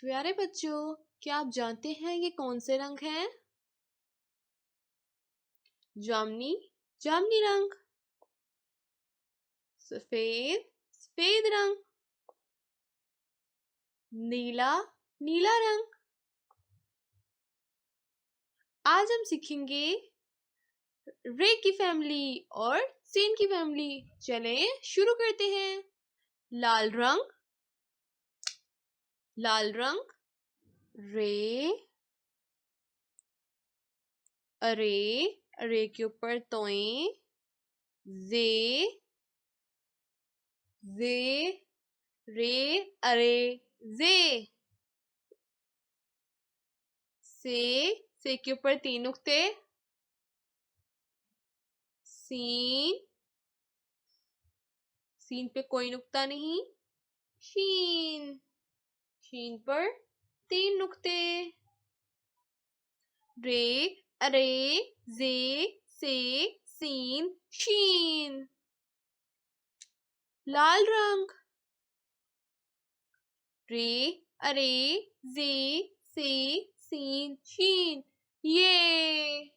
प्यारे बच्चों, क्या आप जानते हैं ये कौन से रंग हैं? जामनी, जामनी रंग। सफेद, सफेद रंग। नीला, नीला रंग। आज हम सीखेंगे रे की फैमिली और सीन की फैमिली। चलें शुरू करते हैं। लाल रंग, लाल रंग। रे, अरे, अरे के ऊपर तोएं। जे, जे, रे, अरे, जे। से के ऊपर 3 नुक्ते। सीन, सीन पे कोई नुक्ता नहीं। शीन, शीन पर 3 नुक्ते। रे, अरे, जे, से, सीन, शीन। लाल रंग। रे, अरे, जे, से, सीन, शीन। ये